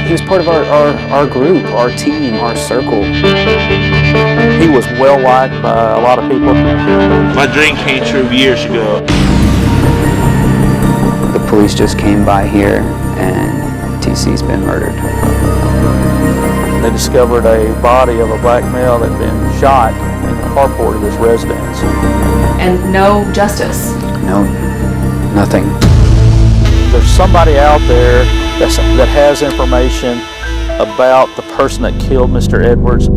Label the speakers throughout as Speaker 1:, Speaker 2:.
Speaker 1: He was part of our group, our team, our circle.
Speaker 2: He was well liked by a lot of people.
Speaker 3: My dream came true years ago.
Speaker 1: The police just came by here and TC's been murdered.
Speaker 2: They discovered a body of a black male that had been shot in the carport of this residence.
Speaker 4: And no justice?
Speaker 1: No, nothing.
Speaker 2: There's somebody out there that has information about the person that killed Mr. Edwards.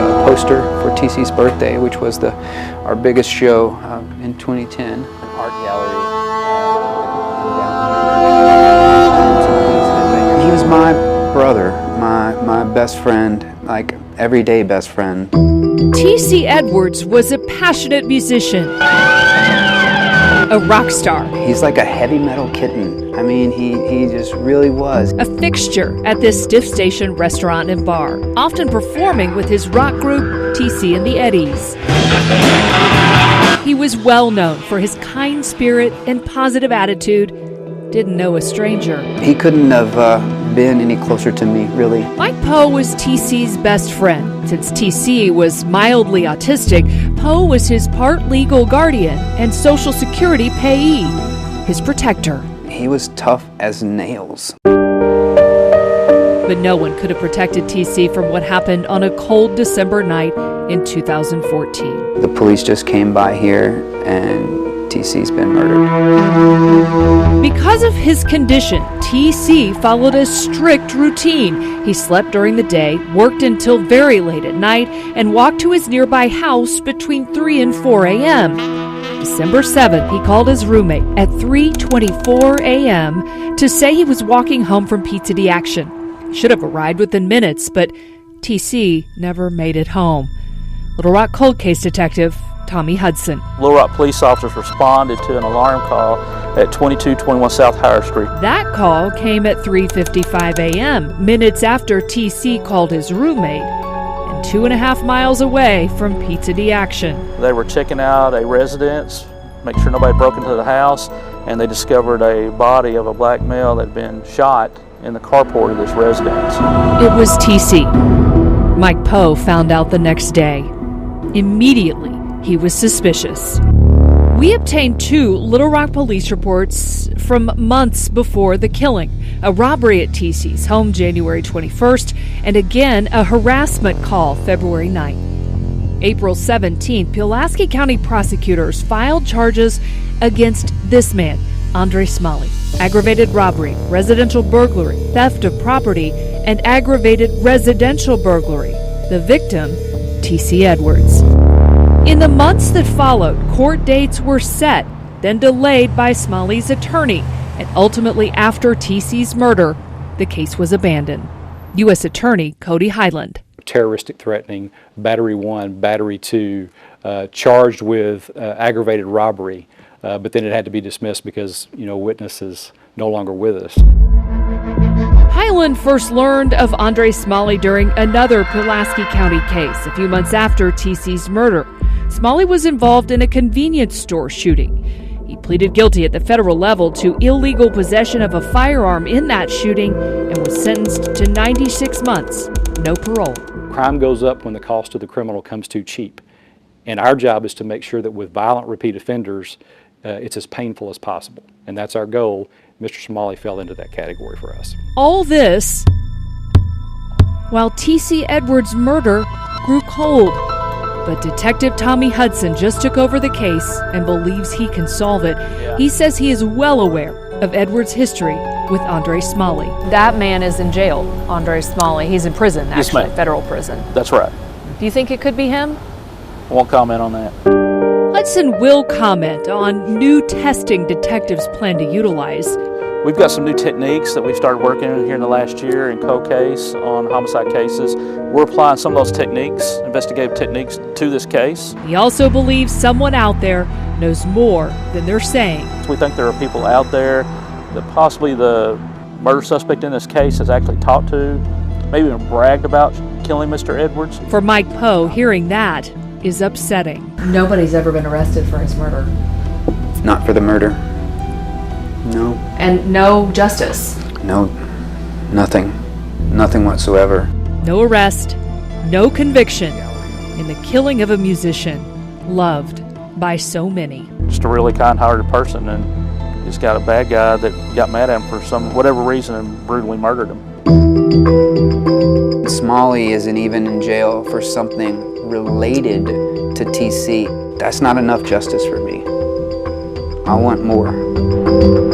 Speaker 1: A poster for TC's birthday, which was our biggest show in 2010. An art gallery. He was my brother, my best friend, like everyday best friend.
Speaker 5: T.C. Edwards was a passionate musician, a rock star.
Speaker 1: He's like a heavy metal kitten. I mean, he just really was.
Speaker 5: A fixture at this Stiff Station restaurant and bar, often performing with his rock group, T.C. and the Eddies. He was well known for his kind spirit and positive attitude. Didn't know a stranger.
Speaker 1: He couldn't have been any closer to me, really.
Speaker 5: Mike Poe was TC's best friend. Since TC was mildly autistic, Poe was his part legal guardian and Social Security payee, his protector.
Speaker 1: He was tough as nails.
Speaker 5: But no one could have protected TC from what happened on a cold December night in 2014.
Speaker 1: The police just came by here and TC's been murdered.
Speaker 5: Because of his condition, TC followed a strict routine. He slept during the day, worked until very late at night, and walked to his nearby house between 3 and 4 a.m. December 7th, he called his roommate at 3:24 a.m. to say he was walking home from Pizza D action. He should have arrived within minutes, but TC never made it home. Little Rock cold case detective Tommy Hudson.
Speaker 2: Little Rock police officers responded to an alarm call at 2221 South Higher Street.
Speaker 5: That call came at 3:55 a.m., minutes after TC called his roommate, and 2.5 miles away from Pizza D action.
Speaker 2: They were checking out a residence, make sure nobody broke into the house, and they discovered a body of a black male that had been shot in the carport of this residence.
Speaker 5: It was TC. Mike Poe found out the next day. Immediately, he was suspicious. We obtained 2 Little Rock police reports from months before the killing. A robbery at TC's home January 21st, and again a harassment call February 9th. April 17th, Pulaski County prosecutors filed charges against this man, Andre Smalley. Aggravated robbery, residential burglary, theft of property, and aggravated residential burglary. The victim, TC Edwards. In the months that followed, court dates were set, then delayed by Smalley's attorney, and ultimately after TC's murder, the case was abandoned. U.S. Attorney Cody Highland.
Speaker 6: Terroristic threatening, battery 1, battery 2, charged with aggravated robbery, but then it had to be dismissed because, witness is no longer with us.
Speaker 5: Highland first learned of Andre Smalley during another Pulaski County case a few months after TC's murder. Smalley was involved in a convenience store shooting. He pleaded guilty at the federal level to illegal possession of a firearm in that shooting and was sentenced to 96 months, no parole.
Speaker 6: Crime goes up when the cost of the criminal comes too cheap. And our job is to make sure that with violent repeat offenders, it's as painful as possible. And that's our goal. Mr. Smalley fell into that category for us.
Speaker 5: All this while T.C. Edwards' murder grew cold. But Detective Tommy Hudson just took over the case and believes he can solve it. He says he is well aware of Edwards' history with Andre Smalley.
Speaker 4: That man is in jail, Andre Smalley. He's in prison, actually,
Speaker 2: Yes, ma'am.
Speaker 4: Federal prison.
Speaker 2: That's right.
Speaker 4: Do you think it could be him?
Speaker 2: I won't comment on that.
Speaker 5: Hudson will comment on new testing detectives plan to utilize.
Speaker 2: We've got some new techniques that we've started working on here in the last year in cold case on homicide cases. We're applying some of those techniques, investigative techniques, to this case.
Speaker 5: He also believes someone out there knows more than they're saying.
Speaker 2: We think there are people out there that possibly the murder suspect in this case has actually talked to maybe even bragged about killing Mr. Edwards.
Speaker 5: For Mike Poe, hearing that is upsetting.
Speaker 4: Nobody's ever been arrested for his murder.
Speaker 1: Not for the murder. No.
Speaker 4: And no justice.
Speaker 1: No. Nothing. Nothing whatsoever.
Speaker 5: No arrest, no conviction in the killing of a musician loved by so many.
Speaker 2: Just a really kind-hearted person, and he's got a bad guy that got mad at him for whatever reason and brutally murdered him.
Speaker 1: Smalley isn't even in jail for something related to TC. That's not enough justice for me. I want more.